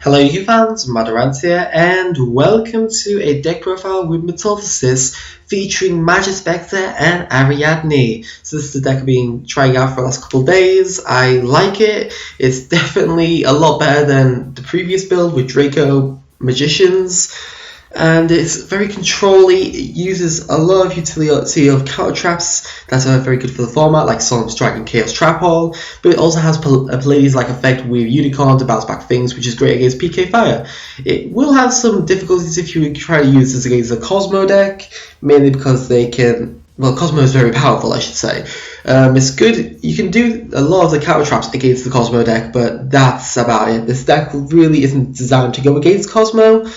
Hello you fans, Ariadne here, and welcome to a deck profile with Metalphosis featuring Majespecter and Ariadne. So this is the deck I've been trying out for the last couple of days. I like it. It's definitely a lot better than the previous build with Draco Magicians. And it's very controlly. It uses a lot of utility of counter traps that are very good for the format, like Solemn Strike and Chaos Trap Hole, but it also has a Pallades-like effect with Unicorn to bounce back things, which is great against PK Fire. It will have some difficulties if you try to use this against a Cosmo deck, mainly because they can, well, Cosmo is very powerful, I should say. It's good, you can do a lot of the counter traps against the Cosmo deck, but that's about it. This deck really isn't designed to go against Cosmo,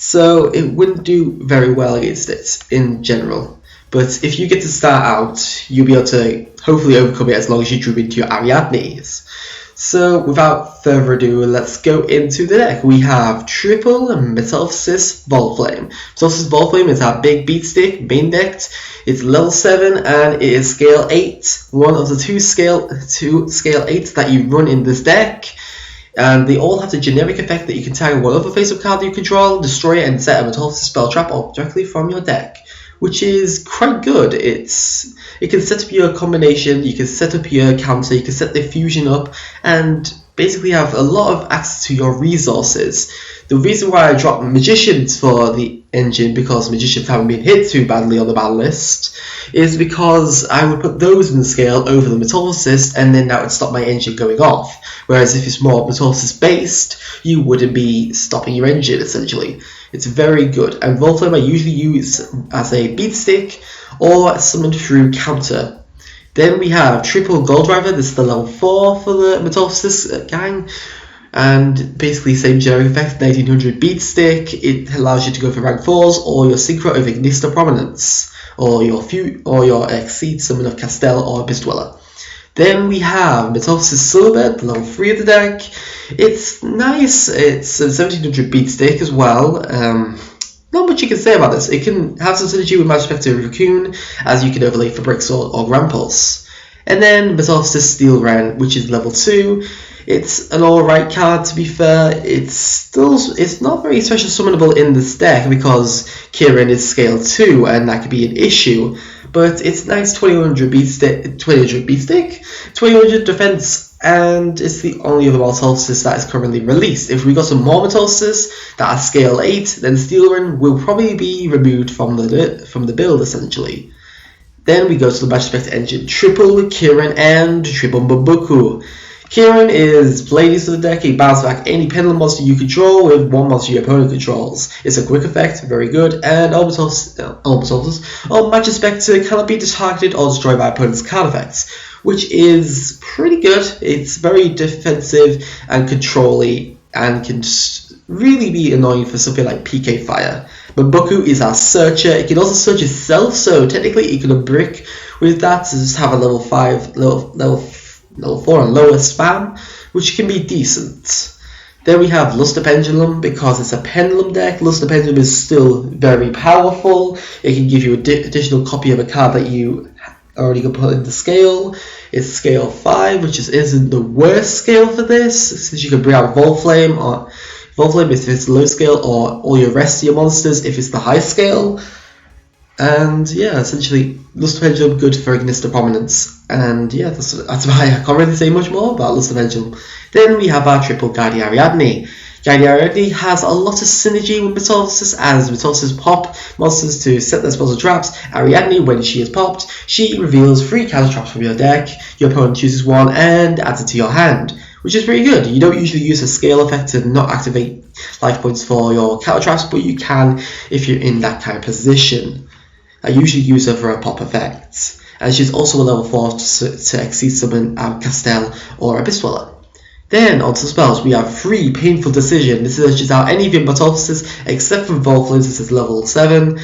so it wouldn't do very well against it in general. But if you get to start out, you'll be able to hopefully overcome it as long as you drew into your Ariadnes. So without further ado, let's go into the deck. We have triple Metalphosis Volflame. Metalphosis Volflame is our big beat stick, main decked. It's level 7 and it is scale 8. One of the two scale 8s that you run in this deck. And they all have the generic effect that you can tag one other face-up card that you control, destroy it, and set a Metalphosis spell trap off directly from your deck, which is quite good. It can set up your combination, you can set up your counter, you can set the fusion up, and basically have a lot of access to your resources. The reason why I dropped Magicians for the engine, because Magicians haven't been hit too badly on the battle list, is because I would put those in the scale over the Metalphosis, and then that would stop my engine going off. Whereas if it's more Metalphosis based, you wouldn't be stopping your engine essentially. It's very good, and Volflame I usually use as a beat stick or summoned through counter. Then we have triple Gold Driver. This is the level 4 for the Metalphosis gang. And basically same generic effect, 1900 beat stick. It allows you to go for rank 4s or your Synchro of Ignister Prominence, or your Exceed Summon of Castell or Abyss Dweller. Then we have Metalphosis Silverbird, the level 3 of the deck. It's nice, it's a 1700 beat stick as well. Not much you can say about this. It can have some synergy with Majespecter and Raccoon, as you can overlay for Bricksword or Grand Pulse. And then Metalphosis Steel Ren, which is level 2. It's an alright card, to be fair. It's not very special summonable in this deck because Kieran is scale 2 and that could be an issue. But it's nice 2100 beat stick, 2100 defense, and it's the only other Metalphosis that is currently released. If we got some more Metalphosis that are scale 8, then Steel Ren will probably be removed from the build essentially. Then we go to the Majespecter engine, triple Kieran and triple Mbuku. Kieran is Pallades of the deck. He bounces back any pendulum monster you control with one monster your opponent controls. It's a quick effect, very good, and all Majespecter cannot be targeted or destroyed by opponent's card effects, which is pretty good. It's very defensive and controlly, and can really be annoying for something like PK Fire. Mbuku is our searcher. It can also search itself, so technically it can unbrick with that to just have a level 4 and lower spam, which can be decent. Then we have Luster Pendulum. Because it's a pendulum deck, Luster Pendulum is still very powerful. It can give you an additional copy of a card that you already can put into scale. It's scale 5, which isn't the worst scale for this, since you can bring out Volflame if it's low scale, or all your rest of your monsters if it's the high scale. And yeah, essentially, Luster Pendulum good for Ignister Prominence. And yeah, that's why I can't really say much more about Luster Pendulum. Then we have our triple Guardian Ariadne. Guardian Ariadne has a lot of synergy with Metalphosis, as Metalphosis pop monsters to set their spells and traps. Ariadne, when she is popped, she reveals 3 counter traps from your deck. Your opponent chooses one and adds it to your hand, which is pretty good. You don't usually use a scale effect to not activate life points for your counter traps, but you can if you're in that kind of position. I usually use her for a pop effect, and she's also a level 4 to Exceed Summon Castell or Abyss Dweller. Then onto the spells, we have 3 Painful Decision. This searches out any of your Metalphosis except for Volflame. This is level 7.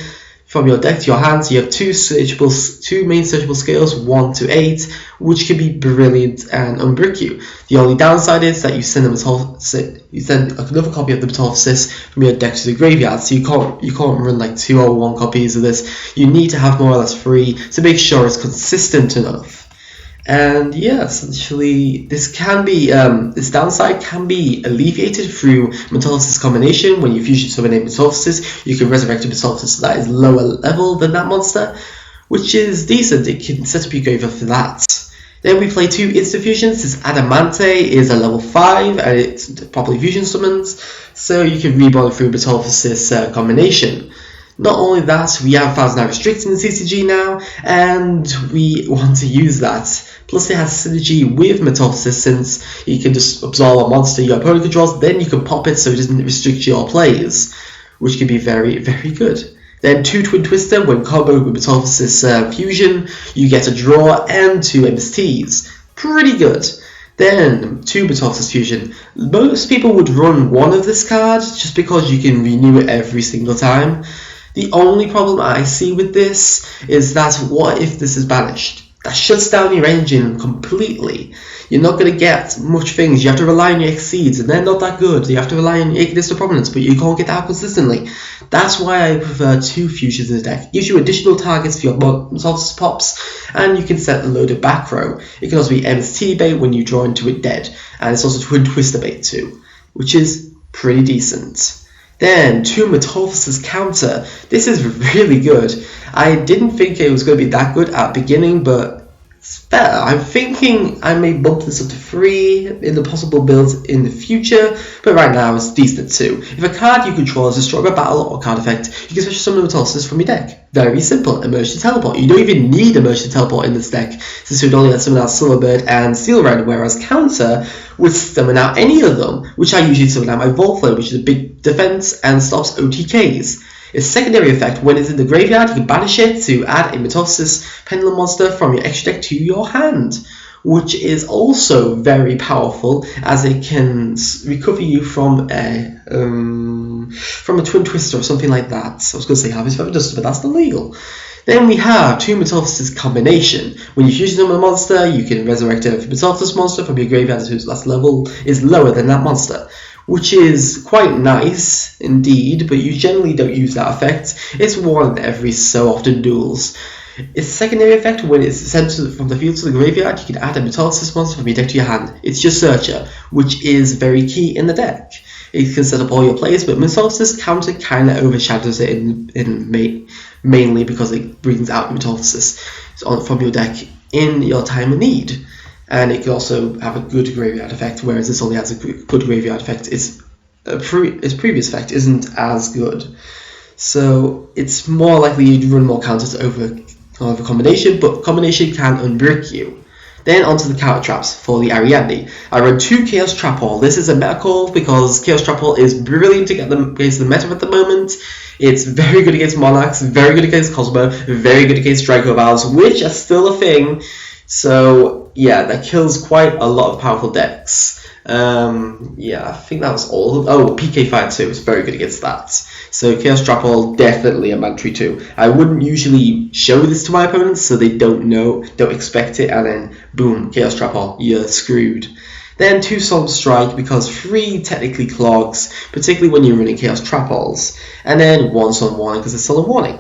From your deck to your hands, you have two main searchable scales, 1 to 8, which can be brilliant and unbrick you. The only downside is that you send another copy of the Metalphosis from your deck to the graveyard, so you can't run like 2 or 1 copies of this. You need to have more or less 3 to make sure it's consistent enough. And yeah, essentially this downside can be alleviated through Metalphosis combination. When you fusion summon a Metalphosis, you can resurrect a Metalphosis that is lower level than that monster, which is decent. It can set up your graveyard for that. Then we play 2 instant fusions. This Adamante is a level 5 and it's properly fusion summons, so you can reborn through Metalphosis combination. Not only that, we have 1000 restricting the CCG now, and we want to use that. Plus it has synergy with Metalphosis, since you can just absorb a monster your opponent controls, then you can pop it so it doesn't restrict your plays, which can be very, very good. Then 2 Twin Twister, when comboed with Metalphosis fusion, you get a draw and 2 MSTs. Pretty good. Then 2 Metalphosis fusion. Most people would run 1 of this card, just because you can renew it every single time. The only problem I see with this is that what if this is banished? That shuts down your engine completely. You're not going to get much things. You have to rely on your Exceeds, and they're not that good. You have to rely on your Ignis to Prominence, but you can't get that consistently. That's why I prefer 2 fusions in the deck. It gives you additional targets for your Metalphosis pops, and you can set a load of back row. It can also be MST bait when you draw into it dead, and it's also Twin Twister bait too, which is pretty decent. Then 2 Metalphosis counter. This is really good. I didn't think it was going to be that good at the beginning, but it's better. I'm thinking I may bump this up to 3 in the possible builds in the future, but right now it's decent too. If a card you control is destroyed by battle or card effect, you can special summon Metalphosis from your deck. Very simple. Emergency teleport. You don't even need emergency teleport in this deck, since you would only summon out Silverbird and Steel Red, whereas counter would summon out any of them, which I usually summon out my Volflow, which is a big defense and stops OTKs. Its secondary effect, when it's in the graveyard, you can banish it to add a Metalphosis Pendulum monster from your extra deck to your hand, which is also very powerful, as it can recover you from a Twin Twister or something like that. I was going to say Harvest Feather Duster, but that's not legal. Then we have 2 Metalphosis combination. When you fusion summon a monster, you can resurrect a Metalphosis monster from your graveyard whose last level is lower than that monster, which is quite nice indeed, but you generally don't use that effect. It's worn in every so often duels. Its secondary effect, when it's sent from the field to the graveyard, you can add a Metalphosis monster from your deck to your hand. It's your Searcher, which is very key in the deck. It can set up all your plays, but Metalphosis counter kind of overshadows it mainly because it brings out Metalphosis from your deck in your time of need. And it can also have a good graveyard effect, whereas this only has a good graveyard effect. Its previous effect isn't as good. So it's more likely you'd run more counters over combination, but combination can unbrick you. Then onto the counter traps for the Ariadne. I run 2 Chaos Trap Hole. This is a meta call because Chaos Trap Hole is brilliant to get them against the meta at the moment. It's very good against Monarchs, very good against Cosmo, very good against Draco Vowels, which are still a thing. So yeah, that kills quite a lot of powerful decks. Yeah, I think that was all. Oh, PK Fire 2 is very good against that. So Chaos Trap Hole, definitely a mandatory 2. I wouldn't usually show this to my opponents, so they don't expect it, and then boom, Chaos Trap Hole, you're screwed. Then 2 Solemn Strike, because 3 technically clogs, particularly when you're running Chaos Trap Holes. And then 1 Solemn Warning, because it's Solemn Warning.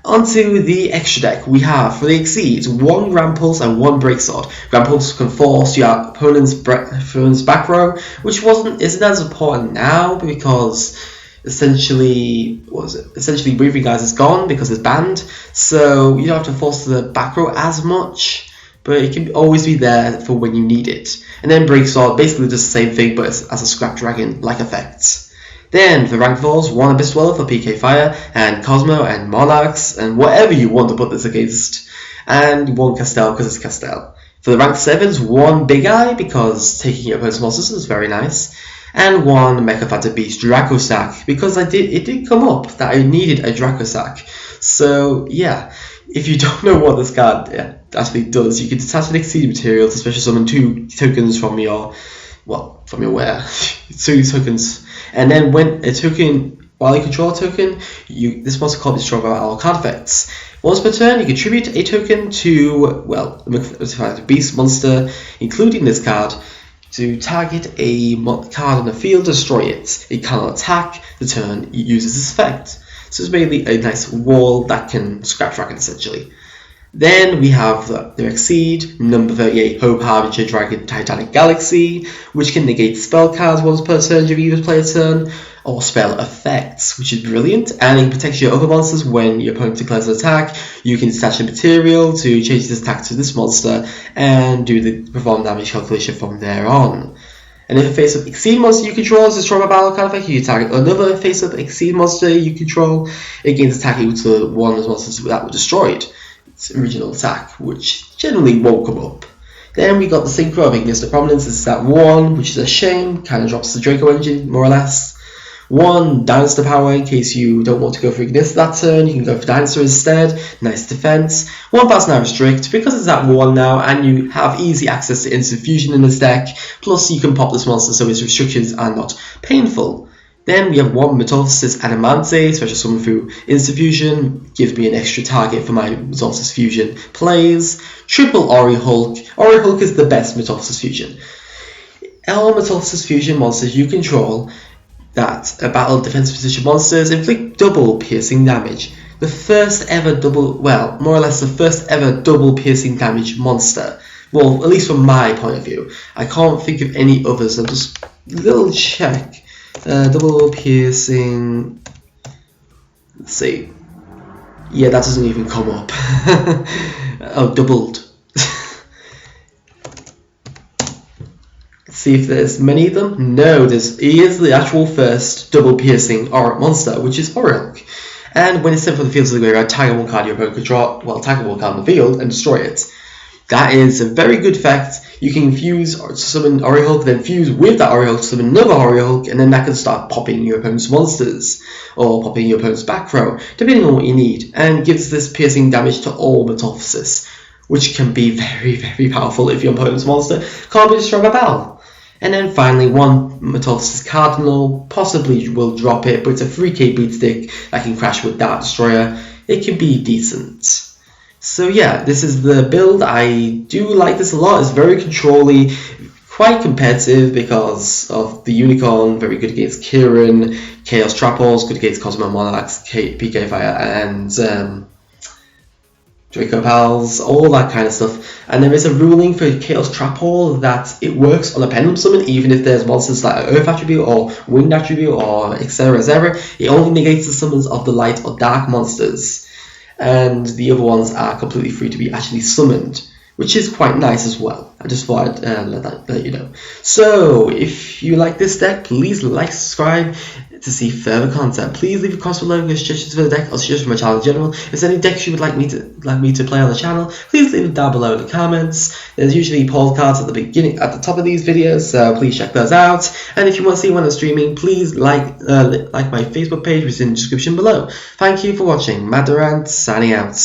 Onto the extra deck, we have for the Exceeds 1 Grand Pulse and 1 Break Sword. Grand Pulse can force your opponent's back row, which isn't as important now because essentially Breathing Guys is gone because it's banned, so you don't have to force the back row as much, but it can always be there for when you need it. And then Break Sword basically does the same thing, but as a Scrap Dragon like effects. Then for Rank 4s, 1 Abyss Dweller for PK Fire, and Cosmo and Monarchs, and whatever you want to put this against, and 1 Castel because it's Castel. For the Rank 7s, 1 Big Eye because taking your opponent's monsters is very nice, and 1 Mecha Phantom Beast Draco Sack because it did come up that I needed a Draco Sack. So yeah, if you don't know what this card actually does, you can detach an Exceeding Material to special summon 2 tokens from your where? 2 tokens. And then when a token, while you control a token, this monster can't be destroyed by all card effects. Once per turn, you contribute a token to, the beast monster, including this card, to target a card on the field, destroy it. It cannot attack the turn it uses this effect. So it's mainly a nice wall that can scrap dragon essentially. Then we have the Exceed, number 38, Hope Harbinger Dragon Titanic Galaxy, which can negate spell cards once per turn during either player's turn, or spell effects, which is brilliant, and it protects your other monsters when your opponent declares an attack. You can stash a material to change this attack to this monster and perform damage calculation from there on. And if a face-up Exceed monster you control is destroyed by battle card effect, you target another face-up Exceed monster you control. It gains attack equal to one of the monsters that were destroyed. Its original attack, which generally won't come up. Then we got the Synchro of Ignis to Prominence. This is that 1, which is a shame, kind of drops the Draco engine, more or less. 1, Dinosaur Power, in case you don't want to go for Ignis that turn, you can go for Dinosaur instead. Nice defense. 1000 now Restrict, because it's at 1 now, and you have easy access to Instant Fusion in this deck, plus you can pop this monster so its restrictions are not painful. Then we have 1 Metalphosis Adamante, special summon through Instant Fusion, gives me an extra target for my Metalphosis Fusion plays. Triple Ori Hulk. Ori Hulk is the best Metalphosis Fusion. All Metalphosis Fusion monsters you control that battle defensive position monsters inflict double piercing damage. The first ever more or less the first ever double piercing damage monster. Well, at least from my point of view. I can't think of any others, so just a little check. Double piercing. Let's see. Yeah, that doesn't even come up. Oh, doubled. Let's see if there's many of them. No, he is the actual first double piercing monster, which is Orihulk. And when it's sent from the field to the graveyard, tag one card your opponent can draw. Well, tag one card on the field and destroy it. That is a very good effect. You can fuse or summon Orihulk, then fuse with that Orihulk to summon another Orihulk, and then that can start popping your opponent's monsters, or popping your opponent's back row, depending on what you need, and gives this piercing damage to all Metalphosis, which can be very, very powerful if your opponent's monster can't be destroyed by battle. And then finally, 1 Metalphosis Cardinal, possibly will drop it, but it's a 3k beat stick that can crash with Dart Destroyer. It can be decent. So yeah, this is the build. I do like this a lot. It's very control-y, quite competitive because of the Unicorn, very good against Kieran, Chaos Trapals, good against Cosmo Monarchs, PK Fire, and Draco Pals, all that kind of stuff. And there is a ruling for Chaos Trapal that it works on a Pendulum Summon, even if there's monsters like Earth Attribute or Wind Attribute or etc. It only negates the summons of the Light or Dark monsters. And the other ones are completely free to be actually summoned, which is quite nice as well. I just thought I'd let you know. So, if you like this deck, please like, subscribe to see further content. Please leave a comment below with suggestions for the deck or suggestions for my channel in general. If there's any decks you would like me to play on the channel, please leave them down below in the comments. There's usually poll cards at the top of these videos, so please check those out. And if you want to see when I'm streaming, please like my Facebook page, which is in the description below. Thank you for watching. Matt Durant signing out.